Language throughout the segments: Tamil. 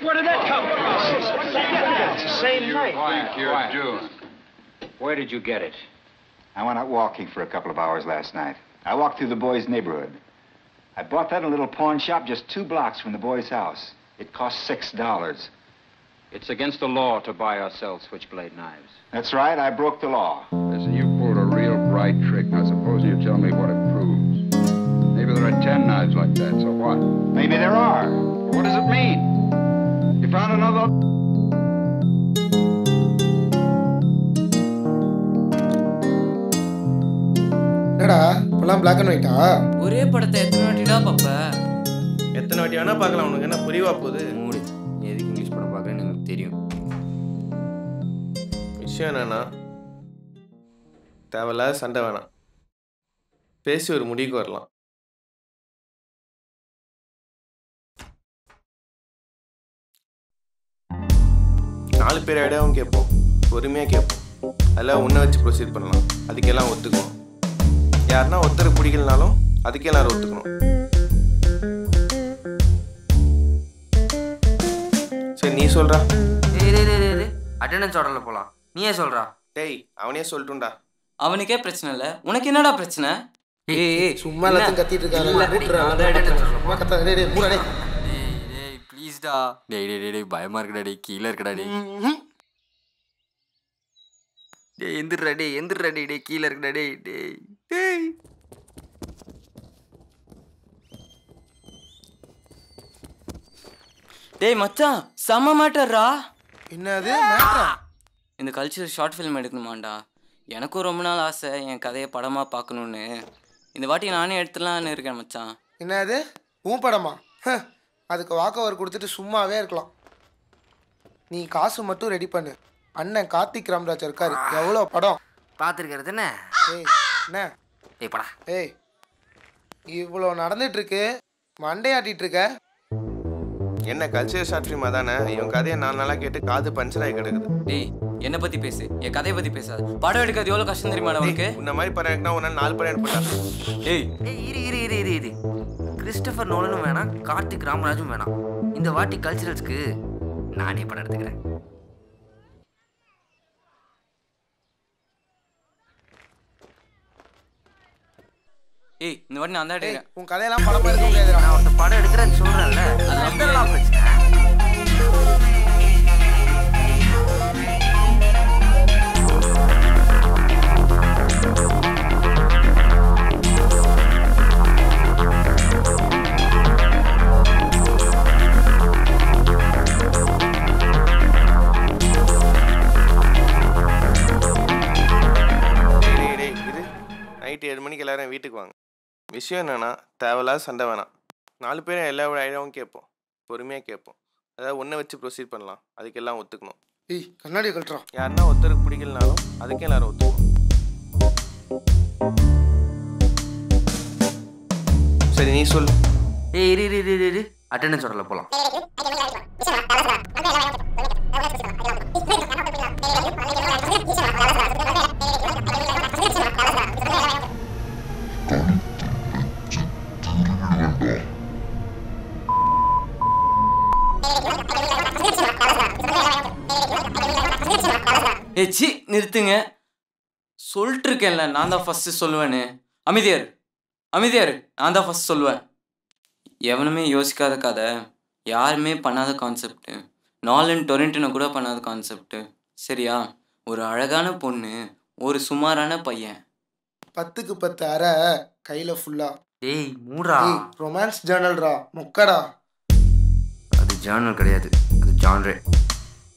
Where did that come from? It's the same night. Think you're doing? Where did you get it? I went out walking for a couple of hours last night. I walked through the boys' neighborhood. I bought that in a little pawn shop just 2 blocks from the boys' house. It cost $6. It's against the law to buy or sell switchblade knives. That's right, I broke the law. Listen, you pulled a real bright trick. Now, suppose you tell me what it proves. Maybe there are 10 knives like that, so what? Maybe there are. What does it mean? You found another... என்னடா இப்பெல்லாம் பிளாக் அண்ட் ஒயிட்டா? ஒரே படத்தை எத்தனை வாட்டிடா பாப்ப? எத்தனை வாட்டி வேணா பார்க்கலாம், உனக்கு என்ன புரியவா போகுது? மூடு. எதுக்கு இங்கிலீஷ் படம் பார்க்குறேன்னு எனக்கு தெரியும். விஷயம் என்னன்னா, தேவையில்லாத சண்டை வேணாம், பேசி ஒரு முடிவுக்கு வரலாம். நாலு பேர் ஐடியாவும் கேட்போம், பொறுமையாக கேட்போம், அதில் உன்னை வச்சு ப்ரொசீட் பண்ணலாம். அதுக்கெல்லாம் ஒத்துக்குவோம். யாருன்னா ஒருத்தருக்கு பிடிக்கலனாலும் அதுக்கே எல்லாரும் ஒத்துக்கணும். சரி, நீ சொல்றா. அட்டெண்டன்ஸ் ஆர்டர்ல போலாம். நீயே சொல்றா. டேய், அவனே சொல்லட்டும்டா. அவனுக்கே பிரச்சனை இல்லை, உனக்கு என்னடா பிரச்சனை? ஏய் சும்மா எல்லாத்தையும் கத்திட்டு இருக்காரு. டேய் ப்ளீஸ்டா. டேய் பயமா இருக்குடா. டேய் கீழே இருக்குடா. டேய் எந்திரடா. டேய் கீழே இருக்குடா. டேய் டேய் மச்சான், செம்ம மேட்டர்ரா. என்னது? இந்த கல்ச்சர் ஷார்ட் ஃபிலிம் எடுக்கணுமாண்டா. எனக்கும் ரொம்ப நாள் ஆசை என் கதையை படமாக பார்க்கணுன்னு. இந்த வாட்டி நானே எடுத்துடலான்னு இருக்கேன் மச்சான். என்னது உன் படமா? அதுக்கு வாக் ஓவர் கொடுத்துட்டு சும்மாவே இருக்கலாம். நீ காசு மட்டும் ரெடி பண்ணு. அண்ணன் கார்த்திக் ராம்ராஜ் இருக்காரு, எவ்வளோ படம் பார்த்துருக்கிறது என்ன? ஏய் என்ன? ஏய் படா. ஏய் இவ்வளோ நடந்துட்டு இருக்கு, மண்டையாட்டிட்டு இருக்க. என்ன கல்ச்சர் ஷார்ட் ஃபிலிம் தானே? இவன் கதையை நான் நல்லா கேட்டு காது பஞ்சராகி கிடக்குது. டேய் என்னை பற்றி பேசு, என் கதையை பற்றி பேசாது. படம் எடுக்கிறது எவ்வளோ கஷ்டம் தெரியுமா உனக்கு? இந்த மாதிரி படம் எடுக்கனா உன்னால் 4 படம் எடுப்பா. ஏய் இரு கிறிஸ்டோபர் நோலனும் வேணாம், கார்த்திக் ராமராஜும் வேணாம். இந்த வாட்டி கல்ச்சரல்ஸ்க்கு நானே படம் எடுத்துக்கிறேன். ஏய் இந்த வாட்டி நான் தான் எடுக்கிறேன். உன் கதையெல்லாம் படமா எடுக்க முடியாது. நான் ஒரு படம் எடுக்கிறேன்னு சொல்றேன்ல, அதெல்லாம் பிரச்சனை. நைட்டு 7 மணிக்கு எல்லாரும் வீட்டுக்கு வாங்க. விஷயம் என்னன்னா, தேவையில்லாத சண்டை வேணாம். 4 பேரும் எல்லா ஐடியாவும் கேட்போம், பொறுமையாக கேட்போம். அதாவது ஒன்றை வச்சு ப்ரொசீட் பண்ணலாம். அதுக்கெல்லாம் ஒத்துக்கணும். ஏய் கண்ணாடி கழட்டுறோம். யாருன்னா ஒருத்தருக்கு பிடிக்கலனாலும் அதுக்கே எல்லாரும் ஒத்துக்கணும். சரி நீ சொல். ஏய் இரு அட்டெண்டன்ஸ் ஆர்டர்ல போலாம். ஏச்சி நிறுத்துங்க. சொல்லிட்டு இருக்கேன்ல நான் தான் ஃபர்ஸ்ட் சொல்லுவேன்னு. அமைதியார் நான் தான் ஃபர்ஸ்ட் சொல்லுவேன். எவனுமே யோசிக்காத கதை, யாருமே பண்ணாத கான்செப்ட், நாலன் டொரண்டனோ கூட பண்ணாத கான்செப்ட். சரியா? ஒரு அழகான பொண்ணு, ஒரு சுமாரான பையன், 10க்கு 10 அரை கையில ஃபுல்லா. ஏய் மூடா. ரொமான்ஸ் ஜர்னல்ரா மொக்கடா. அது ஜர்னல் கிடையாது, அது ஜான்ரே.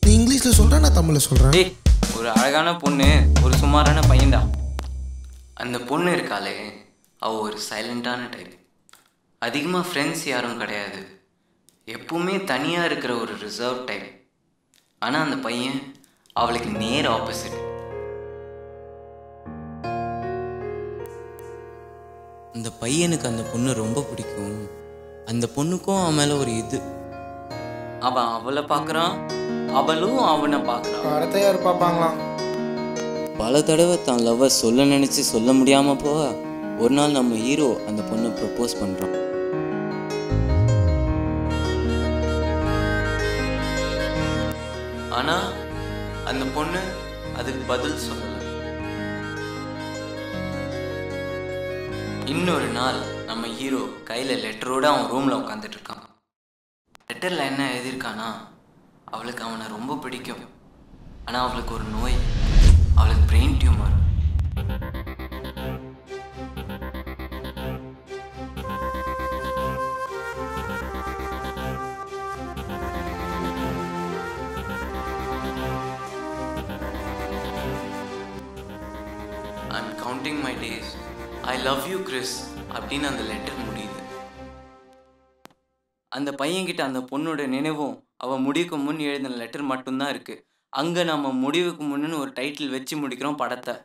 நீ இங்கிலீஷ்ல சொல்ற, நான் தமிழ்ல சொல்றேன். ஏய் ஒரு அழகான பொண்ணு, ஒரு சுமாரான பையன்டா. அந்த பொண்ணு இருக்காளே, அவள் ஒரு சைலண்டான டைப். அதிகமாக ஃப்ரெண்ட்ஸ் யாரும் கிடையாது, எப்பவுமே தனியாக இருக்கிற ஒரு ரிசர்வ் டைப். ஆனால் அந்த பையன் அவளுக்கு நேர் ஆப்போசிட். அந்த பையனுக்கு அந்த பொண்ணு ரொம்ப பிடிக்கும். அந்த பொண்ணுக்கும் அவன் மேலே ஒரு இது. அவன் அவளை பார்க்குறான், அவளும் அவனை பார்க்குறான். அடுத்த யார் பார்ப்பாங்களாம்? பல தடவை தான் லவ்வை சொல்ல நினச்சி சொல்ல முடியாமல் போக, ஒரு நாள் நம்ம ஹீரோ அந்த பொண்ணை ப்ரப்போஸ் பண்ணுறான். ஆனால் அந்த பொண்ணு அதுக்கு பதில் சொல்லலை. இன்னொரு நாள் நம்ம ஹீரோ கையில் லெட்டரோடு அவன் ரூமில் உட்காந்துட்டு இருக்கான். லெட்டரில் என்ன எழுதியிருக்கானா, அவளுக்கு அவனை ரொம்ப பிடிக்கும், ஆனால் அவளுக்கு ஒரு நோய், அவளுக்கு brain tumour. I'm counting my days. I love you, Chris. அப்படின்னு அந்த லெட்டர் முடியுது. அந்த பையன்கிட்ட அந்த பொண்ணோட நினைவும் அவள் முடிவுக்கு முன் எழுதின லெட்டர் மட்டும்தான் இருக்குது. அங்கே நம்ம முடிவுக்கு முன்னு ஒரு டைட்டில் வச்சு முடிக்கிறோம் படத்தை.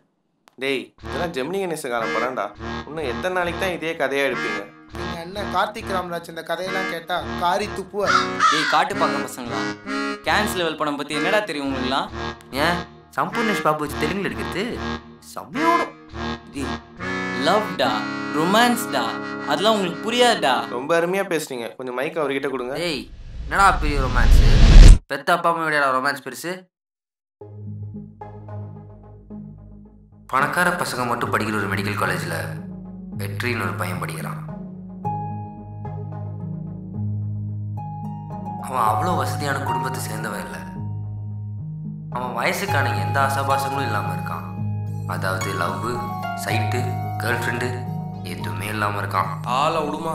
டேய், இதெல்லாம் ஜெமினி கணேசகாரன் படம்டா. இன்னும் எத்தனை நாளைக்கு தான் இதே கதையாக எடுப்பீங்க? நீங்கள் என்ன கார்த்திக் ராம்ராஜ் இந்த கதையெல்லாம் கேட்டால் காரி துப்புவார். டேய் காட்டு பார்க்க பசங்களா, கேன்ஸ் லெவல் படம் பற்றி என்னடா தெரியும் உங்களுக்குலாம்? ஏன் சம்பூர்ணேஷ் பாபு வச்சு தெலுங்குல எடுக்கிறது செம்மையோடும். லவ்டா, ரொமான்ஸ்டா, அதெல்லாம் உங்களுக்கு புரியாதுடா. ரொம்ப அருமையாக பேசுறீங்க. கொஞ்சம் மைக் அவர்கிட்ட கொடுங்க. ஏய் என்னடா பெரிய ரொமான்ஸ்? பெத்த அப்பா அம்மாவோட ரொமான்ஸ் பெருசு. பணக்கார பசங்க மட்டும் படிக்கிற ஒரு மெடிக்கல் காலேஜில் வெற்றின்னு ஒரு பையன் படிக்கிறான். அவன் அவ்வளோ வசதியான குடும்பத்தை சேர்ந்தவன் இல்லை. அவன் வயசுக்கான எந்த ஆசாபாசங்களும் இல்லாமல் இருக்கான். அதாவது லவ், சைட்டு, கேர்ள் ஃப்ரெண்டு எதுவுமே இல்லாமல் இருக்கான். ஆளை விடுமா.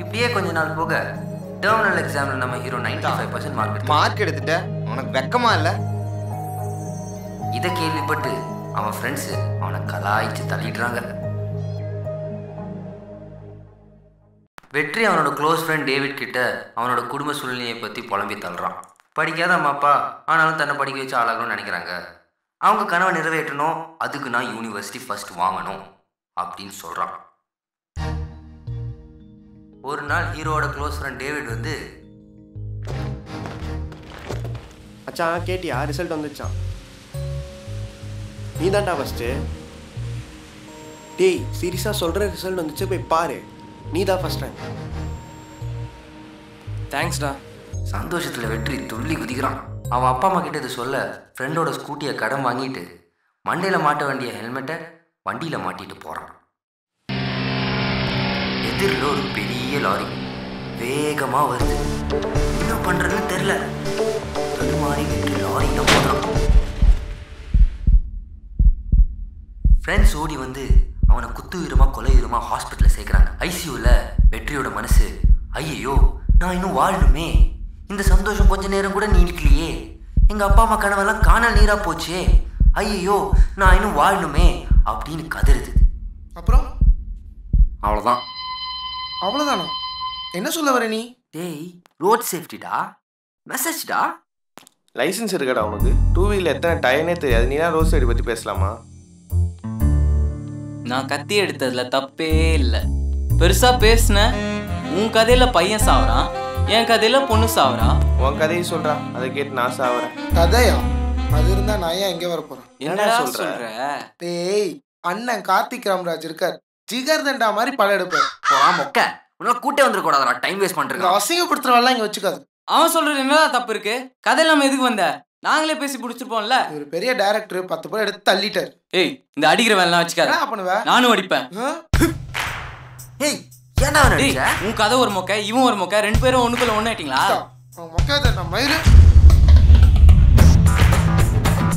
இப்படியே கொஞ்ச நாள் போக டெர்மினல் எக்ஸாமில் நம்ம ஹீரோ 95% மார்க் எடுத்துட்ட, உனக்கு வெக்கமா இல்லை? இதை கேள்விப்பட்டு அவன் ஃப்ரெண்ட்ஸு அவனை கலாய்ச்சி தள்ளிடுறாங்க. வெற்றி அவனோட க்ளோஸ் ஃப்ரெண்ட் டேவிட் கிட்ட அவனோட குடும்ப சூழ்நிலையை பற்றி புலம்பி தள்ளுறான். படிக்காத அம்மா அப்பா ஆனாலும் தன்னை படிக்க வச்சு ஆளாகணும்னு நினைக்கிறாங்க. அவங்க கனவை நிறைவேற்றணும், அதுக்கு நான் யூனிவர்சிட்டி ஃபர்ஸ்ட் வாங்கணும் அப்படின்னு சொல்கிறான். ஒரு நாள் ஹீரோவோட க்ளோஸ் ஃப்ரெண்ட் டேவிட் வந்து, அச்சான் கேட்டியா, ரிசல்ட் வந்துச்சான், நீ தான்டா ஃபஸ்ட்டு. டேய் சீரியஸாக சொல்கிற, ரிசல்ட் வந்துச்சு, போய் பாரு, நீ தான் ஃபஸ்ட் ரேங்க். தேங்க்ஸ்டா. சந்தோஷத்தில் வெற்றி துள்ளி குதிக்கிறான். அவன் அப்பா அம்மா கிட்ட இதை சொல்ல ஃப்ரெண்டோட ஸ்கூட்டியை கடன் வாங்கிட்டு மண்டையில் மாட்ட வேண்டிய ஹெல்மெட்டை வண்டியில் மாட்டிட்டு போகிறான். எதிரில் ஒரு பெரிய லாரி வேகமாக வருது. என்ன பண்ணுறதுன்னு தெரில. தடுமாறி வெற்றி லாரியில் போகிறான். ஃப்ரெண்ட்ஸ் ஓடி வந்து அவனை குத்துவீரமாக கொலைவீரமாக ஹாஸ்பிட்டலில் சேர்க்குறாங்க. ஐசியூவில் வெற்றியோட மனசு, ஐயையோ நான் இன்னும் வாழணுமே, இந்த சந்தோஷம் கொஞ்ச நேரம் கூட நீடிக்கலையே, எங்கள் அப்பா அம்மா கனவெல்லாம் காணல் நீராக போச்சே, ஐயையோ நான் இன்னும் வாழணுமே அப்படின்னு கதறுது. அப்புறம் அவ்வளோதான். அவ்வளோதானா? என்ன சொல்ல வர நீ? டேய் ரோட் சேஃப்டிடா, மெசேஜ்டா. லைசன்ஸ் இருக்காடா உனக்கு? 2 வீலர் எத்தனை டயர்னே தெரியாது, நீனா ரோட் சைடு பற்றி பேசலாமா? நான் கத்தி எடுத்ததில் தப்பே இல்லை. பெருசாக பேசுனேன். உன் கதையில் பையன் சாவறான், என் கதையில் பொண்ணு சாவறான். உன் கதையை சொல்கிறா, அதை கேட்டு நான் சாவறேன். கதையா? அது இருந்தா நான் ஏன் எங்கே வர போறேன்? என்னடா சொல்ற? டேய் அண்ணன் கார்த்திக் ராம்ராஜ் இருக்கார், ஜிகர் தண்டா மாதிரி படம் எடுப்பார். மொக்க உன்னால கூட்டே வந்துடக்கூடாதா, டைம் வேஸ்ட் பண்றேன். அசிங்கப்படுத்துறவெல்லாம் இங்கே வச்சுக்காது. அவன் சொல்றது என்னடா தப்பு இருக்கு? கதையில் நம்ம எதுக்கு வந்த? நாங்களே பேசி பிடிச்சிருப்போம்ல. ஒரு பெரிய டைரக்டர் 10 பேர் எடுத்து தள்ளிட்டார். ஏய் இந்த அடிக்கிற வேலைலாம் வச்சுக்காத. என்ன பண்ணுவேன்? நானும் அடிப்பேன். ஏய் ஏன்டா டேய் உன் கதை ஒரு மொக்க, இவன் ஒரு மொக்க, 2 பேரும் ஒண்ணுக்குள்ள ஒண்ணு ஆயிட்டீங்களா? அவன் மொக்க தண்டா மயிறு.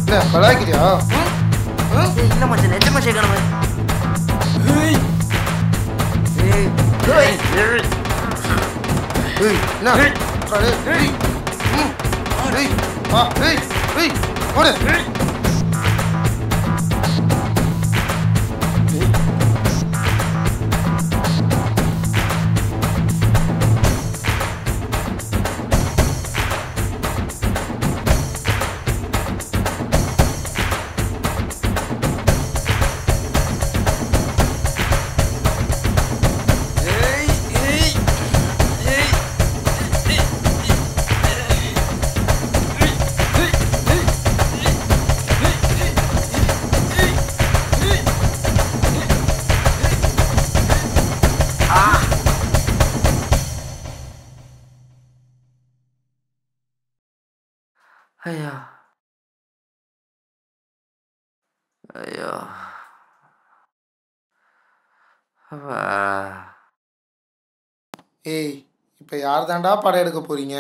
என்ன பலாக்கிறியா? இல்ல மச்சான் நெச்சமா சேக்கணும். ஏய் ஏய் ஏய் ஏய் என்ன? ஏய் ஏய் ஏய் வா ஏய் ஏய் ஓடு. ஐயா ஐயோ ஏய் இப்போ யார் தாண்டா படம் எடுக்க போறீங்க?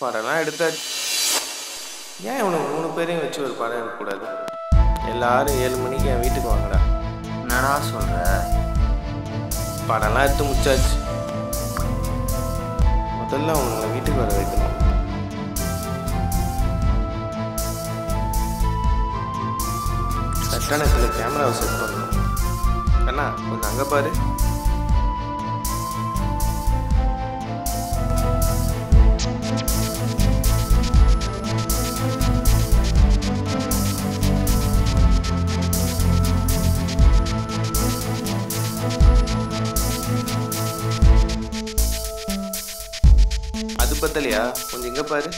படம்லாம் எடுத்தாச்சு. ஏன் இவனுக்கு 3 பேரையும் வச்சு ஒரு படம் எடுக்கக்கூடாது? எல்லாரும் 7 மணிக்கு என் வீட்டுக்கு வாங்கடா. என்னடா சொல்ற? படம்லாம் எடுத்து முடிச்சாச்சு. முதல்ல அவனுங்க வீட்டுக்கு வர வைக்கணும். கரெக்டான இடத்துல கேமராவை செட் பண்ணணும். அண்ணா கொஞ்சம் அங்கே பாரு. அது பத்தலையா? கொஞ்சம் இங்கே பாரு.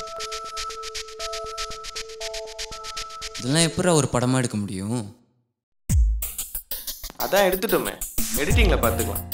இதெல்லாம் எப்படா ஒரு படமாக எடுக்க முடியும்? அதான் எடுத்துட்டோமே, எடிட்டிங்கில் பார்த்துக்கலாம்.